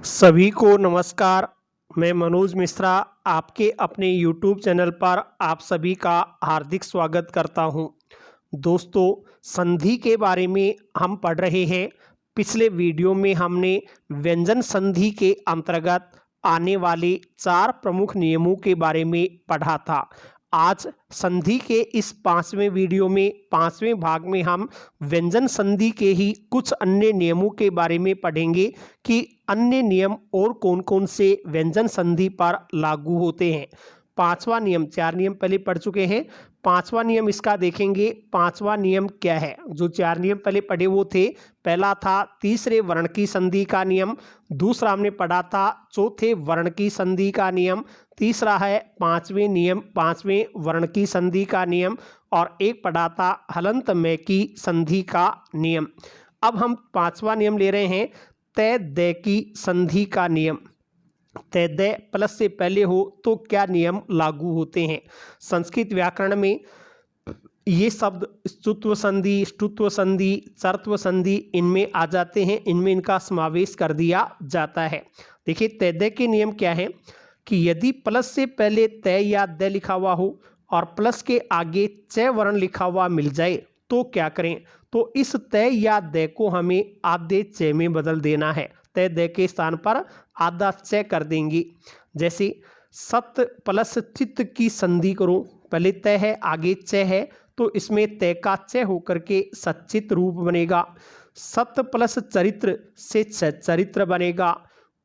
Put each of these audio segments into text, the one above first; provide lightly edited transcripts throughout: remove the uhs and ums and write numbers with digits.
सभी को नमस्कार। मैं मनोज मिश्रा आपके अपने YouTube चैनल पर आप सभी का हार्दिक स्वागत करता हूं। दोस्तों, संधि के बारे में हम पढ़ रहे हैं। पिछले वीडियो में हमने व्यंजन संधि के अंतर्गत आने वाले 4 प्रमुख नियमों के बारे में पढ़ा था। आज संधि के इस 5वें वीडियो में 5वें भाग में हम व्यंजन संधि के ही कुछ अन्य नियमों के बारे में पढ़ेंगे कि अन्य नियम और कौन-कौन से व्यंजन संधि पर लागू होते हैं। 5वां नियम, 4 नियम पहले पढ़ चुके हैं। 5वां नियम इसका देखेंगे। 5वां नियम क्या है? जो 4 नियम पहले पढ़े वो थे, पहला था तीसरे वर्ण की संधि का नियम, दूसरा हमने पढ़ा था चौथे वर्ण की संधि का नियम, तीसरा है 5वें नियम 5वें वर्ण की संधि का नियम और एक पढ़ा था हलंत में की संधि का नियम। अब हम 5वां नियम ले रहे हैं, तय दय की संधि का नियम। तय दय प्लस से पहले हो तो क्या नियम लागू होते हैं? संस्कृत व्याकरण में ये शब्द स्तुत्व संधि, ष्टुत्व संधि, चर्त्व संधि इनमें आ जाते हैं। इनमें इनका समावेश कर दिया जाता है। देखिए, तय दय के नियम क्या है कि यदि प्लस से पहले तय या दय लिखा हुआ हो और प्लस के आगे च वर्ण लिखा हुआ मिल जाए तो क्या करें? तो इस तय या दय को हमें आधे च में बदल देना है। तय दय के स्थान पर आधा च कर देंगे। जैसे सत प्लस चित्त की संधि करो, पहले तय है आगे च है तो इसमें तय का च होकर के सच्चित रूप बनेगा। सत प्लस चरित्र से चरित्र बनेगा।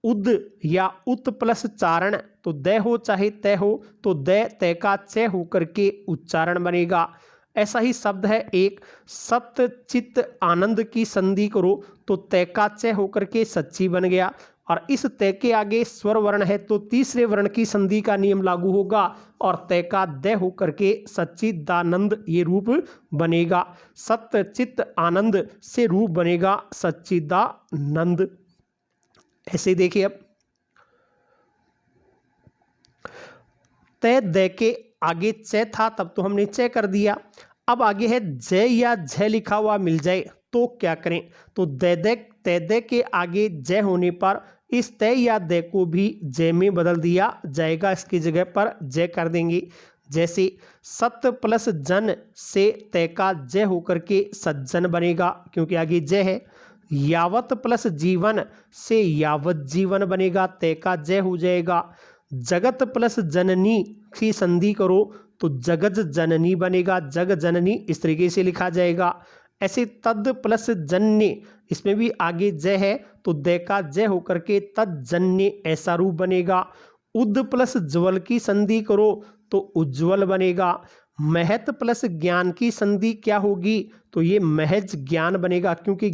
उद या उत प्लस चारण, तो दय हो चाहे तय हो तो दय तय का च होकर के उच्चारण बनेगा। ऐसा ही शब्द है एक, सत्य चित्त आनंद की संधि करो तो तय का च होकर के सच्ची बन गया। और इस तय के आगे स्वर वर्ण है तो तीसरे वर्ण की संधि का नियम लागू होगा और तय का दय होकर के सच्चिदानंद ये रूप बनेगा। सत्य चित्त आनंद से रूप बनेगा सच्चिदानंद। ऐसे देखिए, अब तय दय के आगे च था तब तो हमने च कर दिया। अब आगे है जय या झ लिखा हुआ मिल जाए तो क्या करें? तो तय दय के आगे जय होने पर इस तय या दय को भी जय में बदल दिया जाएगा। इसकी जगह पर जय कर देंगे। जैसे सत्य प्लस जन से तय का जय होकर के सज्जन बनेगा क्योंकि आगे जय है। यावत प्लस जीवन से यावत जीवन बनेगा, तय का जय हो जाएगा। जगत प्लस जननी की संधि करो तो जगत जननी बनेगा, जग जननी इस तरीके से लिखा जाएगा। ऐसे तद प्लस जन्य, इसमें भी आगे जय है तो दय का जय होकर के तज्जन्य ऐसा रूप बनेगा। उद प्लस ज्वल की संधि करो तो उज्ज्वल बनेगा। महत प्लस ज्ञान की संधि क्या होगी? तो ये महज ज्ञान बनेगा क्योंकि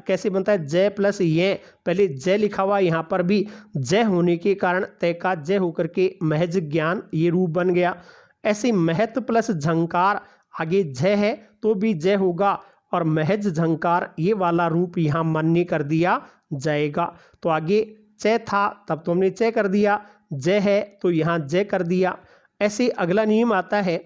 कैसे बनता है? जय प्लस ये, पहले जय लिखा हुआ यहाँ पर भी जय होने के कारण तय का जय होकर के महज ज्ञान ये रूप बन गया। ऐसे महत प्लस झंकार, आगे जय है तो भी जय होगा और महज झंकार ये वाला रूप यहाँ मान्य कर दिया जाएगा। तो आगे च था तब तो हमने च कर दिया, जय है तो यहाँ जय कर दिया। ऐसे अगला नियम आता है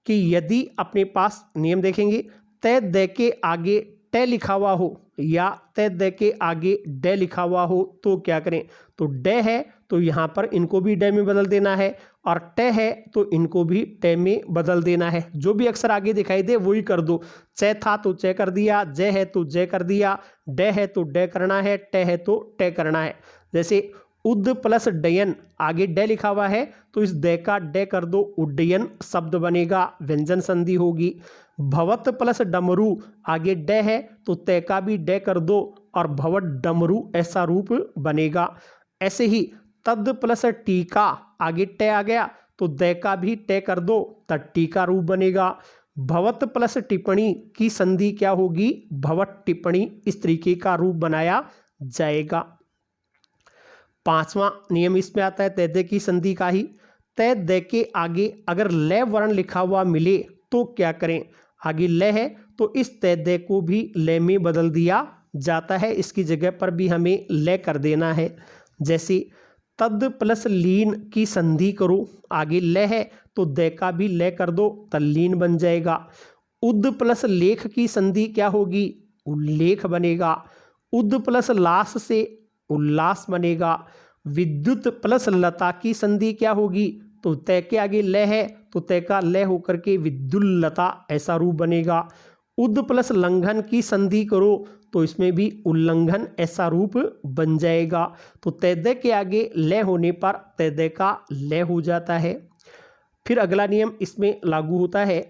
कि यदि अपने पास नियम देखेंगे, तय दय के आगे ट लिखा हुआ हो या तय दय के आगे ड लिखा हुआ हो तो क्या करें? तो ड है तो यहाँ पर इनको भी ड में बदल देना है और ट है तो इनको भी ट में बदल देना है। जो भी अक्षर आगे दिखाई दे वही कर दो। च था तो च कर दिया, जय है तो जय कर दिया, ड है तो ड करना है, ट है तो ट करना है। जैसे उद प्लस डयन, आगे ड लिखा हुआ है तो इस ड का ड कर दो, उड्डयन शब्द बनेगा, व्यंजन संधि होगी। भवत प्लस डमरू, आगे ड है तो तय का भी ड कर दो और भवत डमरू ऐसा रूप बनेगा। ऐसे ही तद प्लस टीका, आगे ट आ गया तो द का भी ट कर दो, तट्टी का रूप बनेगा। भवत प्लस टिप्पणी की संधि क्या होगी? भवत टिप्पणी इस तरीके का रूप बनाया जाएगा। 5वां नियम इसमें आता है तय दय की संधि का ही। तय दय के आगे अगर ल वर्ण लिखा हुआ मिले तो क्या करें? आगे ल है तो इस तय दय को भी ल में बदल दिया जाता है। इसकी जगह पर भी हमें ल कर देना है। जैसे तद प्लस लीन की संधि करो, आगे ल है तो द का भी ल कर दो, तल्लीन बन जाएगा। उद प्लस लेख की संधि क्या होगी? उल्लेख बनेगा। उद प्लस लास से उल्लास बनेगा। विद्युत प्लस लता की संधि क्या होगी, तो तय के आगे ल है तो तय का ल होकर के विद्युल्लता ऐसा रूप बनेगा। उद प्लस लंघन की संधि करो तो इसमें भी उल्लंघन ऐसा रूप बन जाएगा। तो तैदय के आगे ल होने पर तैदय का ल हो जाता है। फिर अगला नियम इसमें लागू होता है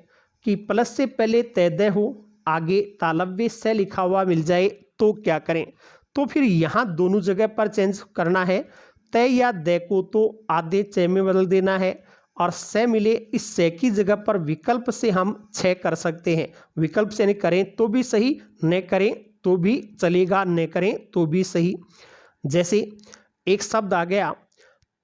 कि प्लस से पहले तैदय हो, आगे तालव्य से लिखा हुआ मिल जाए तो क्या करें। तो फिर यहाँ दोनों जगह पर चेंज करना है। तय या दय को तो आधे च में बदल देना है और से मिले इस से की जगह पर विकल्प से हम छ कर सकते हैं। विकल्प से नहीं करें तो भी सही, न करें तो भी चलेगा, न करें तो भी सही। जैसे एक शब्द आ गया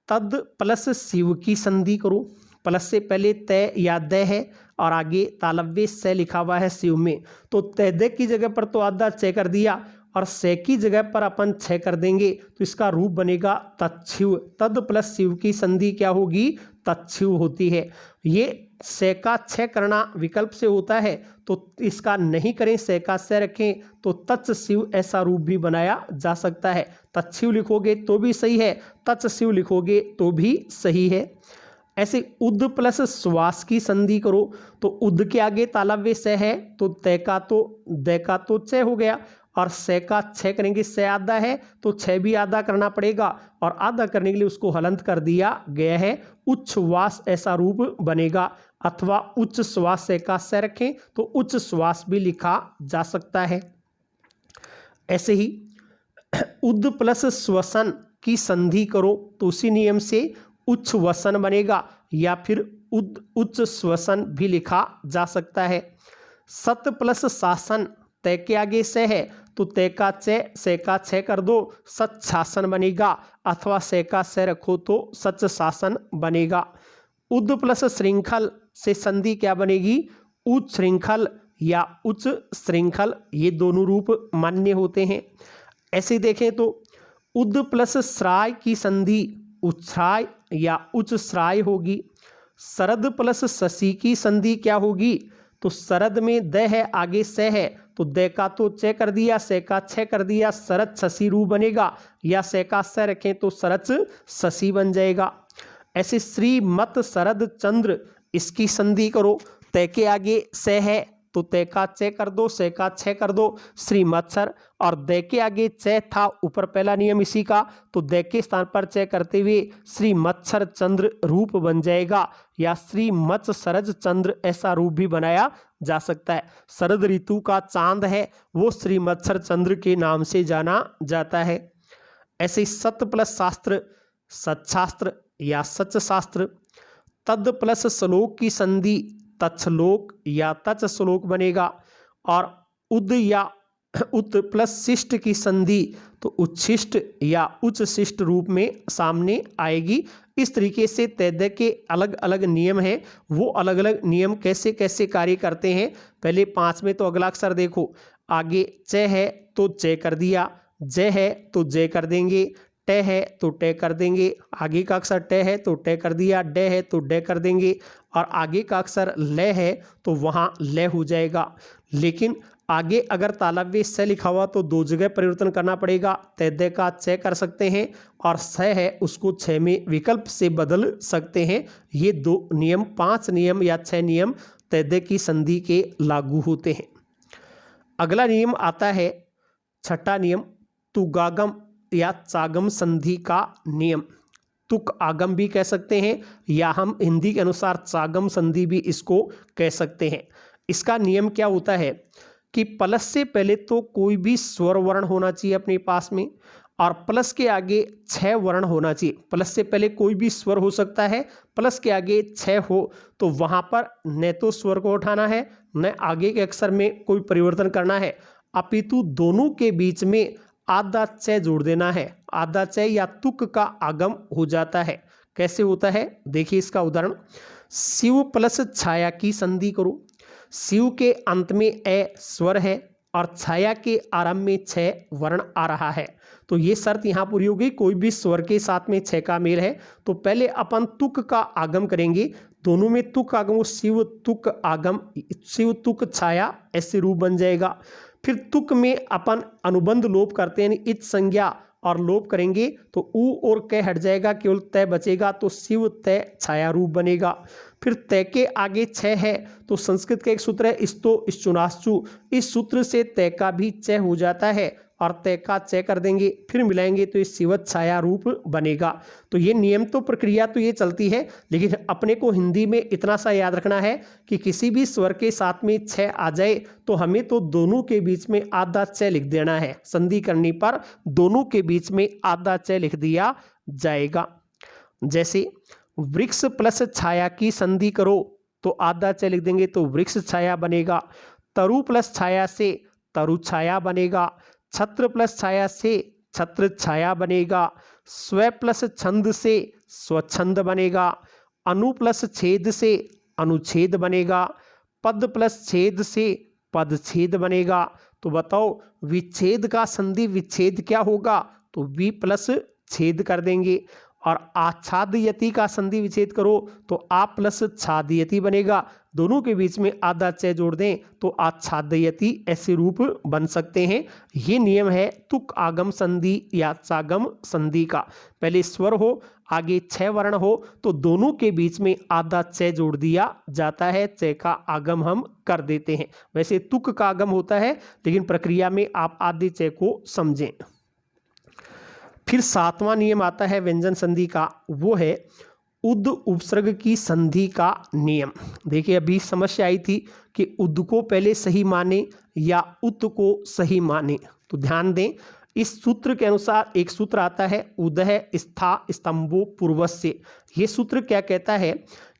तद प्लस शिव की संधि करो। प्लस से पहले तय या दय है और आगे तालव्य से लिखा हुआ है शिव में, तो तैदय की जगह पर तो आधा च कर दिया और से की जगह पर अपन छ कर देंगे तो इसका रूप बनेगा तच्छिव। तद प्लस शिव की संधि क्या होगी, तच्छिव होती है। ये से का छ करना विकल्प से होता है तो इसका नहीं करें, से का से रखें तो तत्स शिव ऐसा रूप भी बनाया जा सकता है। तच्छिव लिखोगे तो भी सही है, तत्स शिव लिखोगे तो भी सही है। ऐसे उद प्लस श्वास की संधि करो तो उद के आगे तालव्य से है तो तय का तो द का तो च हो गया और से का छ करेंगे, से आधा है तो छ भी आधा करना पड़ेगा और आधा करने के लिए उसको हलंत कर दिया गया है। उच्छ्वास ऐसा रूप बनेगा अथवा उच्च श्वास से का से रखें तो उच्च श्वास भी लिखा जा सकता है। ऐसे ही उद प्लस श्वसन की संधि करो तो उसी नियम से उच्छ्वसन बनेगा या फिर उच्च श्वसन भी लिखा जा सकता है। सत प्लस शासन तय के आगे से है तो तय का च से का छ कर दो, सच शासन बनेगा अथवा से का से रखो तो सच शासन बनेगा। उद प्लस श्रृंखल से संधि क्या बनेगी, उच्च श्रृंखल या उच्च श्रृंखल, ये दोनों रूप मान्य होते हैं। ऐसे देखें तो उद प्लस श्राय की संधि उच्छ्राय या उच्च श्राय होगी। शरद प्लस शशि की संधि क्या होगी, तो शरद में द है आगे से है तो द का तो च कर दिया, से का छ कर दिया, शरद शशि रूप बनेगा या से का स रखें तो शरद शशि बन जाएगा। ऐसे श्रीमत शरद चंद्र इसकी संधि करो, तय के आगे से है तो तय का च कर दो, से का छ कर दो, श्री मत्सर, और द के आगे च था ऊपर पहला नियम इसी का तो द के स्थान पर च करते हुए श्री मत्सर चंद्र रूप बन जाएगा या श्री मत्स्य सरज चंद्र ऐसा रूप भी बनाया जा सकता है। शरद ऋतु का चांद है वो श्री मत्सर चंद्र के नाम से जाना जाता है। ऐसे सत प्लस शास्त्र सत्शास्त्र या सच शास्त्र। तद प्लस श्लोक की संधि तत्श्लोक या तच श्लोक बनेगा और उद या उत प्लस शिष्ट की संधि तो उच्छिष्ट या उच्च शिष्ट रूप में सामने आएगी। इस तरीके से तैदय के अलग अलग नियम हैं, वो अलग अलग नियम कैसे कैसे कार्य करते हैं। पहले 5 में तो अगला अक्षर देखो, आगे च है तो च कर दिया, ज है तो ज कर देंगे, ट है तो ट कर देंगे, आगे का अक्षर ट है तो ट कर दिया, ड है तो ड कर देंगे और आगे का अक्षर ल है तो वहाँ ल हो जाएगा। लेकिन आगे अगर तालव्य से लिखा हुआ तो 2 जगह परिवर्तन करना पड़ेगा। तैदय का च कर सकते हैं और स है उसको छ में विकल्प से बदल सकते हैं। ये 2 नियम 5 नियम या 6 नियम तैदय की संधि के लागू होते हैं। अगला नियम आता है 6ठा नियम तुगागम या चागम संधि का नियम। तुक आगम भी कह सकते हैं या हम हिंदी के अनुसार चागम संधि भी इसको कह सकते हैं। इसका नियम क्या होता है कि प्लस से पहले तो कोई भी स्वर वर्ण होना चाहिए अपने पास में और प्लस के आगे 6 वर्ण होना चाहिए। प्लस से पहले कोई भी स्वर हो सकता है, प्लस के आगे 6 हो तो वहाँ पर न तो स्वर को उठाना है न आगे के अक्षर में कोई परिवर्तन करना है, अपितु दोनों के बीच में आधा च जोड़ देना है। आधा च या तुक का आगम हो जाता है। कैसे होता है देखिए इसका उदाहरण। शिव प्लस छाया की संधि करो। शिव के अंत में ए स्वर है और छाया के आरंभ में 6 वर्ण आ रहा है, तो ये शर्त यहाँ पूरी होगी कोई भी स्वर के साथ में 6 का मेल है। तो पहले अपन तुक का आगम करेंगे, दोनों में तुक आगम हो, शिव तुक आगम, शिव तुक छाया ऐसे रूप बन जाएगा। फिर तुक में अपन अनुबंध लोप करते हैं, इच संज्ञा और लोप करेंगे तो उ और क हट जाएगा, केवल तय बचेगा, तो शिव तय छाया रूप बनेगा। फिर तय के आगे छ है तो संस्कृत का एक सूत्र है स्तो इश्चुनाश्चु, इस सूत्र से तय का भी च हो जाता है और तय का च कर देंगे, फिर मिलाएंगे तो ये शिवत छाया रूप बनेगा। तो ये नियम तो प्रक्रिया तो ये चलती है, लेकिन अपने को हिंदी में इतना सा याद रखना है कि किसी भी स्वर के साथ में छ आ जाए तो हमें तो दोनों के बीच में आधा च लिख देना है। संधि करने पर दोनों के बीच में आधा च लिख दिया जाएगा। जैसे वृक्ष प्लस छाया की संधि करो तो आधा च लिख देंगे तो वृक्ष छाया बनेगा। तरु प्लस छाया से तरु छाया बनेगा। छत्र प्लस छाया से छत्र छाया बनेगा। स्व प्लस छंद से स्वच्छंद बनेगा। अनु प्लस छेद से अनुच्छेद बनेगा। पद प्लस छेद से पद छेद बनेगा। तो बताओ विच्छेद का संधि विच्छेद क्या होगा, तो वि प्लस छेद कर देंगे। और आच्छादयति का संधि विच्छेद करो तो आ प्लस छादयति बनेगा, दोनों के बीच में आधा च जोड़ दें तो आच्छादयति ऐसे रूप बन सकते हैं। ये नियम है तुक आगम संधि या चागम संधि का। पहले स्वर हो, आगे छह वर्ण हो तो दोनों के बीच में आधा च जोड़ दिया जाता है, च का आगम हम कर देते हैं। वैसे तुक का आगम होता है, लेकिन प्रक्रिया में आप आधे च को समझें। फिर सातवां नियम आता है व्यंजन संधि का, वो है उद उपसर्ग की संधि का नियम। देखिए अभी समस्या आई थी कि उद को पहले सही माने या उत को सही माने, तो ध्यान दें इस सूत्र के अनुसार एक सूत्र आता है उदय स्था स्तंभो पूर्वस्य। ये सूत्र क्या कहता है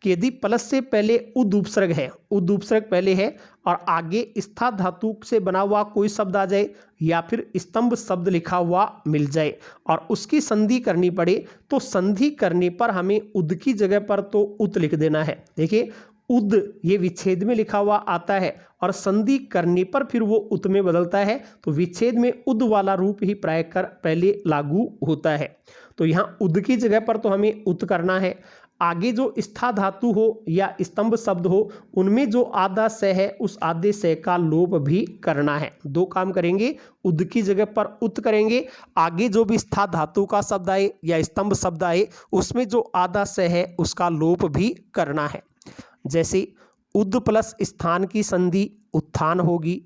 कि यदि प्लस से पहले उद उपसर्ग है, उद उपसर्ग पहले है और आगे स्था धातु से बना हुआ कोई शब्द आ जाए या फिर स्तंभ शब्द लिखा हुआ मिल जाए और उसकी संधि करनी पड़े, तो संधि करने पर हमें उद की जगह पर तो उत लिख देना है। देखिए उद ये विच्छेद में लिखा हुआ आता है और संधि करने पर फिर वो उत में बदलता है, तो विच्छेद में उद वाला रूप ही प्राय कर पहले लागू होता है। तो यहाँ उद की जगह पर तो हमें उत करना है। आगे जो स्था धातु हो या स्तंभ शब्द हो उनमें जो आधा स है उस आधे स का लोप भी करना है। दो काम करेंगे, उद की जगह पर उत करेंगे, आगे जो भी स्था धातु का शब्द आए या स्तंभ शब्द आए उसमें जो आधा स है उसका लोप भी करना है। जैसे उद प्लस स्थान की संधि उत्थान होगी।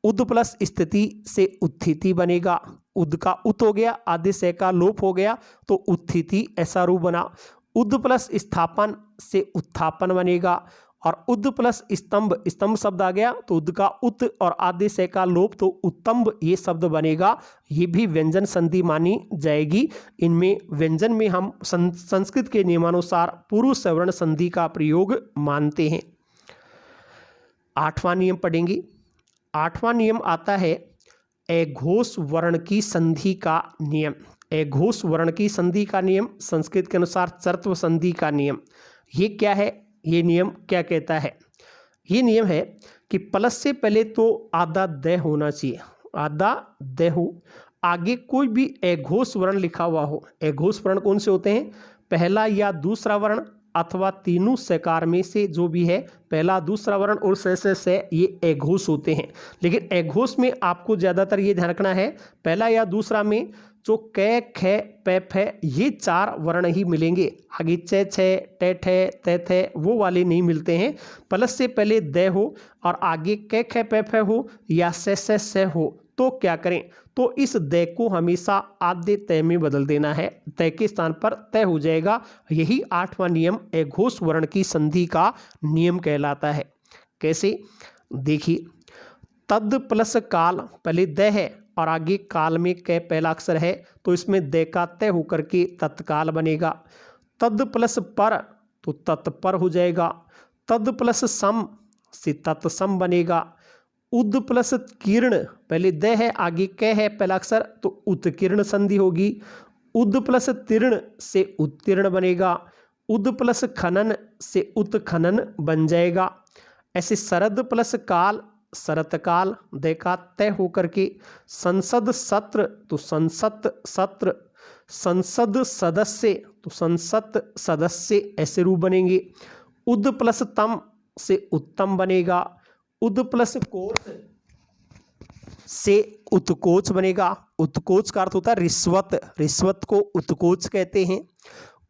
उद प्लस स्थिति से उत्थिति बनेगा। उद का उत हो गया, आधे स का लोप हो गया तो उत्थिति ऐसा रूप बना। उद प्लस स्थापन से उत्थापन बनेगा और उद प्लस स्तंभ, स्तंभ शब्द आ गया तो उद का उत और आधे से का लोप तो उत्तंब ये शब्द बनेगा। ये भी व्यंजन संधि मानी जाएगी। इनमें व्यंजन में हम संस्कृत के नियमानुसार पूर्व सवर्ण संधि का प्रयोग मानते हैं। आठवां नियम पढ़ेंगे। आठवां नियम आता है अघोष वर्ण की संधि का नियम। अघोष वर्ण की संधि का नियम संस्कृत के अनुसार चर्त्व संधि का नियम। ये क्या है, ये नियम क्या कहता है? ये नियम है कि प्लस से पहले तो आधा द होना चाहिए, आधा द हो, आगे कोई भी अघोष वर्ण लिखा हुआ हो। अघोष वर्ण कौन से होते हैं? पहला या दूसरा वर्ण अथवा तीनों सकार में से जो भी है, पहला दूसरा वर्ण और से ये अघोष होते हैं। लेकिन अघोष में आपको ज़्यादातर ये ध्यान रखना है पहला या दूसरा में जो क ख प फ ये चार वर्ण ही मिलेंगे, आगे च छ ट ठ त थ वो वाले नहीं मिलते हैं। प्लस से पहले द हो और आगे क ख प फ हो या से हो तो क्या करें, तो इस द को हमेशा आधे तय में बदल देना है, तय के स्थान पर तय हो जाएगा। यही आठवां नियम अघोष वर्ण की संधि का नियम कहलाता है। कैसे? देखिए तद प्लस काल, पहले द है और आगे काल में क पहला अक्षर है तो इसमें द का तय होकर के तत्काल बनेगा। तद प्लस पर तो तत्पर हो जाएगा। तद प्लस सम से तत्सम बनेगा। उद प्लस किरण, पहले द है आगे क है पहला अक्षर तो उत्कीर्ण संधि होगी। उद प्लस तीर्ण से उत्तीर्ण बनेगा। उद प्लस खनन से उत्खनन बन जाएगा। ऐसे शरद प्लस काल शरतकाल, द का तय होकर के। संसद सत्र तो संसत सत्र। संसद सदस्य तो संसद सदस्य ऐसे रूप बनेंगे। उद प्लस तम से उत्तम बनेगा। उद प्लस कोच से उत्कोच बनेगा। उत्कोच का अर्थ होता है रिश्वत, रिश्वत को उत्कोच कहते हैं।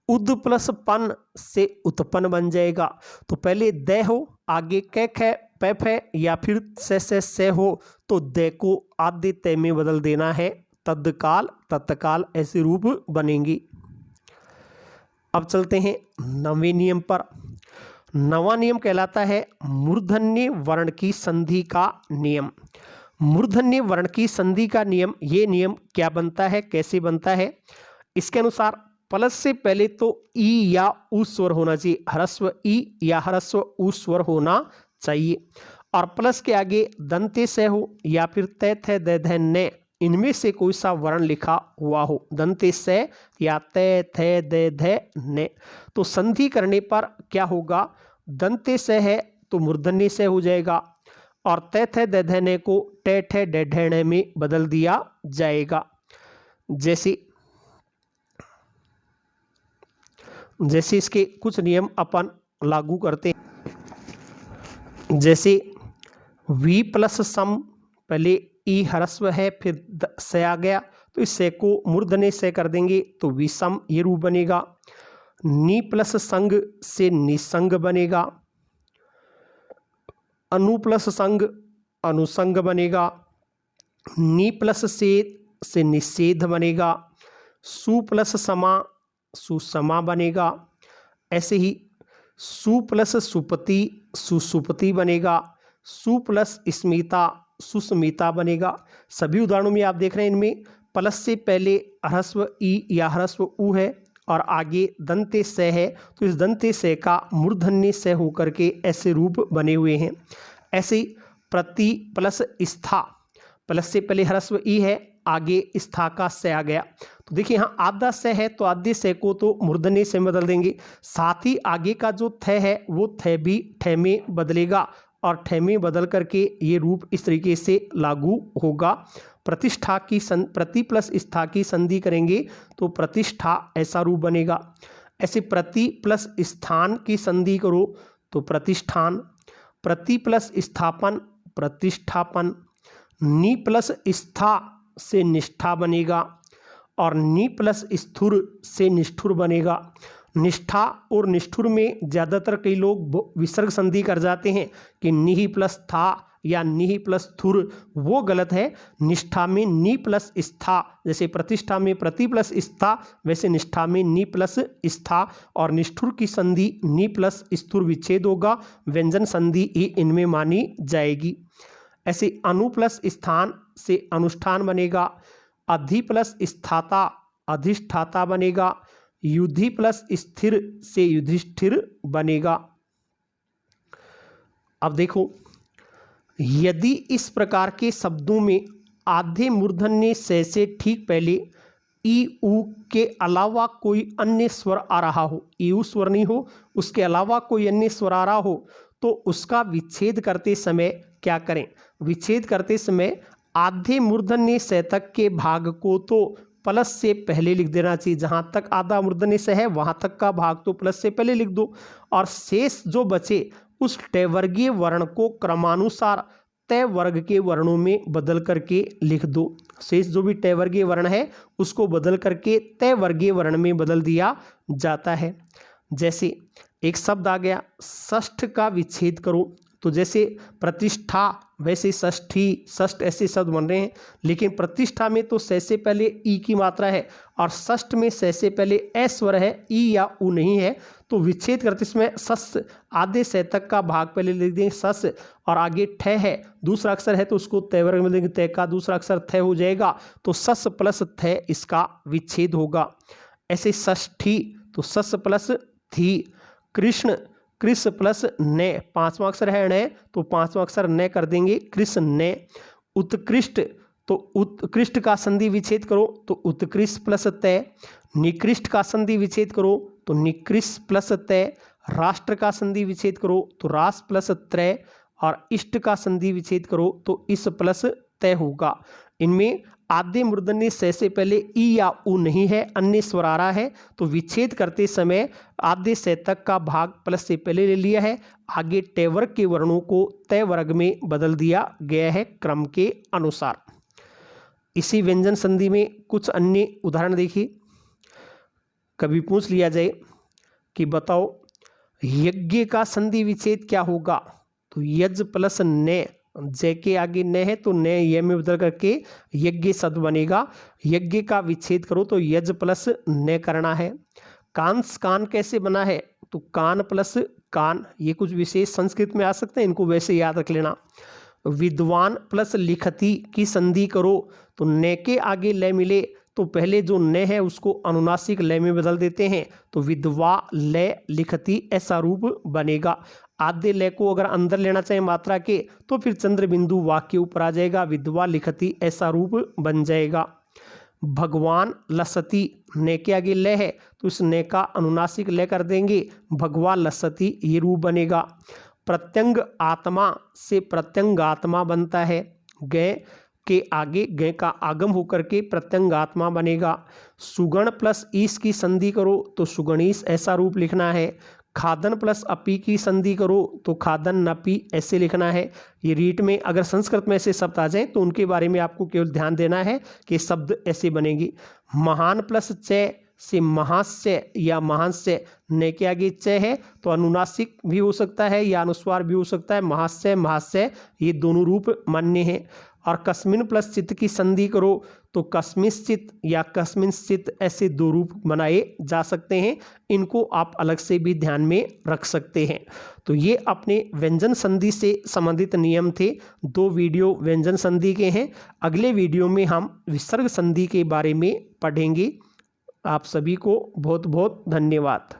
उद प्लस पन से उत्पन्न बन जाएगा। तो पहले द हो, आगे कैक है, पैफ है, या फिर से हो तो द को आधे तय में बदल देना है। तत्काल, तत्काल ऐसे रूप बनेंगे। अब चलते हैं नवे नियम पर। नवा नियम कहलाता है मूर्धन्य वर्ण की संधि का नियम। मूर्धन्य वर्ण की संधि का नियम, ये नियम क्या बनता है, कैसे बनता है? इसके अनुसार प्लस से पहले तो ई या उ स्वर होना चाहिए, ह्रस्व ई या ह्रस्व उ स्वर होना चाहिए, और प्लस के आगे दंते से हो या फिर तै थे दै धै ने, इनमें से कोई सा वर्ण लिखा हुआ हो, दंते से या तै थे दै धै ने। तो संधि करने पर क्या होगा, दंते से है तो मूर्धन्य से हो जाएगा, और तै थे दै धै ने को टे ठे डे ढे में बदल दिया जाएगा। जैसे इसके कुछ नियम अपन लागू करते हैं। जैसे वी प्लस सम, पहले ई ह्रस्व है फिर से आ गया, तो इस से को मूर्धन्य से कर देंगे तो विषम ये रूप बनेगा। नी प्लस संग से निसंग बनेगा। अनु प्लस संग अनुसंग बनेगा। नी प्लस से निषेध बनेगा। सु प्लस समा सुसमा बनेगा। ऐसे ही सु प्लस सुपति सुसुपति बनेगा। सु प्लस स्मिता सुस्मिता बनेगा। सभी उदाहरणों में आप देख रहे हैं इनमें प्लस से पहले ह्रस्व ई या ह्रस्व उ है और आगे दंते से है, तो इस दंते से का मूर्धन्य से होकर के ऐसे रूप बने हुए हैं। ऐसे ही प्रति प्लस स्था, प्लस से पहले ह्रस्व ई है, आगे स्था का से आ गया, तो देखिए यहाँ आधा से है तो आधे से को तो मूर्धन्य से बदल देंगे, साथ ही आगे का जो थ है वो थ भी ठ में बदलेगा, और ठ में बदल करके ये रूप इस तरीके से लागू होगा। प्रतिष्ठा की प्रति प्लस स्था की संधि करेंगे तो प्रतिष्ठा ऐसा रूप बनेगा। ऐसे प्रति प्लस स्थान की संधि करो तो प्रतिष्ठान। प्रति प्लस स्थापन प्रतिष्ठापन। नी प्लस स्था से निष्ठा बनेगा, और नी प्लस स्थुर से निष्ठुर बनेगा। निष्ठा और निष्ठुर में ज़्यादातर कई लोग विसर्ग संधि कर जाते हैं कि निहि प्लस था या निहि प्लस थुर, वो गलत है। निष्ठा में नी प्लस स्था, जैसे प्रतिष्ठा में प्रति प्लस स्था, वैसे निष्ठा में नी प्लस स्था, और निष्ठुर की संधि नी प्लस स्थुर विच्छेद होगा, व्यंजन संधि ही इनमें मानी जाएगी। ऐसे अनु प्लस स्थान से अनुष्ठान बनेगा। अधि प्लस स्थाता अधिष्ठाता बनेगा। युधि प्लस स्थिर से युधिष्ठिर बनेगा। अब देखो, यदि इस प्रकार के शब्दों में आधे मूर्धन्य से ठीक पहले ई उ के अलावा कोई अन्य स्वर आ रहा हो, ई उ स्वर नहीं हो, उसके अलावा कोई अन्य स्वर आ रहा हो, तो उसका विच्छेद करते समय क्या करें? विच्छेद करते समय आधे मूर्धन्य से तक के भाग को तो प्लस से पहले लिख देना चाहिए। जहाँ तक आधा मूर्धन्य से है वहाँ तक का भाग तो प्लस से पहले लिख दो, और शेष जो बचे उस टैवर्गीय वर्ण को क्रमानुसार तय वर्ग के वर्णों में बदल करके लिख दो। शेष जो भी टैवर्गीय वर्ण है उसको बदल करके तय वर्गीय वर्ण में बदल दिया जाता है। जैसे एक शब्द आ गया, षष्ठ का विच्छेद करो, तो जैसे प्रतिष्ठा वैसे षष्ठी षष्ठ ऐसे शब्द बन रहे हैं, लेकिन प्रतिष्ठा में तो से पहले ई की मात्रा है और षष्ठ में से पहले ए स्वर है, ई या उ नहीं है, तो विच्छेद करते समय सस आधे से तक का भाग पहले लिख देंगे सस, और आगे ठ है दूसरा अक्षर है तो उसको तय वर्ग में देंगे, तय का दूसरा अक्षर थ हो जाएगा, तो सस प्लस थ इसका विच्छेद होगा। ऐसे षष्ठी तो सस प्लस थी। कृष्ण कृष्ण प्लस ने, पांचवा अक्षर है न, तो पांचवा अक्षर न कर देंगे कृष्ण ने। उत्कृष्ट तो उत्कृष्ट का संधि विच्छेद करो तो उत्कृष्ट प्लस तय। निकृष्ट का संधि विच्छेद करो तो निकृष्ट प्लस तय। राष्ट्र का संधि विच्छेद करो तो राष्ट्र प्लस त्रय, और इष्ट का संधि विच्छेद करो तो इस प्लस तय होगा। इनमें आधे मूर्धन्य से पहले ई या उ नहीं है, अन्य स्वर आ रहा है, तो विच्छेद करते समय आधे से तक का भाग प्लस से पहले ले लिया है, आगे टे वर्ग के वर्णों को तय वर्ग में बदल दिया गया है क्रम के अनुसार। इसी व्यंजन संधि में कुछ अन्य उदाहरण देखिए। कभी पूछ लिया जाए कि बताओ यज्ञ का संधि विच्छेद क्या होगा, तो यज प्लस ने, जय के आगे न है तो न ये में बदल करके यज्ञ शब्द बनेगा। यज्ञ का विच्छेद करो तो यज प्लस न करना है। कांस कान कैसे बना है, तो कान प्लस कान, ये कुछ विशेष संस्कृत में आ सकते हैं, इनको वैसे याद रख लेना। विद्वान प्लस लिखती की संधि करो तो न के आगे ल मिले तो पहले जो न है उसको अनुनासिक ल में बदल देते हैं, तो विधवा ल लिखती ऐसा रूप बनेगा। आधे ल को अगर अंदर लेना चाहे मात्रा के तो फिर चंद्र बिंदु वाक्य के ऊपर आ जाएगा, विधवा लिखती ऐसा रूप बन जाएगा। भगवान लसती, ने के आगे ल है तो इस ने का अनुनासिक ल कर देंगे, भगवा लसती ये रूप बनेगा। प्रत्यंग आत्मा से प्रत्यंग आत्मा बनता है, गय के आगे गय का आगम होकर के प्रत्यंग आत्मा बनेगा। सुगण प्लस ईस की संधि करो तो सुगणीस ऐसा रूप लिखना है। खादन प्लस अपी की संधि करो तो खादन नपी ऐसे लिखना है। ये रीट में अगर संस्कृत में ऐसे शब्द आ जाएं तो उनके बारे में आपको केवल ध्यान देना है कि शब्द ऐसे बनेंगे। महान प्लस च से महास्य या महास्य, ने के आगे च है तो अनुनासिक भी हो सकता है या अनुस्वार भी हो सकता है, महास्य महास्य ये दोनों रूप मान्य हैं। और कस्मिन प्लस चित्त की संधि करो तो कस्मिश्चित या कस्मिंश्चित ऐसे दो रूप बनाए जा सकते हैं, इनको आप अलग से भी ध्यान में रख सकते हैं। तो ये अपने व्यंजन संधि से संबंधित नियम थे। 2 वीडियो व्यंजन संधि के हैं। अगले वीडियो में हम विसर्ग संधि के बारे में पढ़ेंगे। आप सभी को बहुत बहुत धन्यवाद।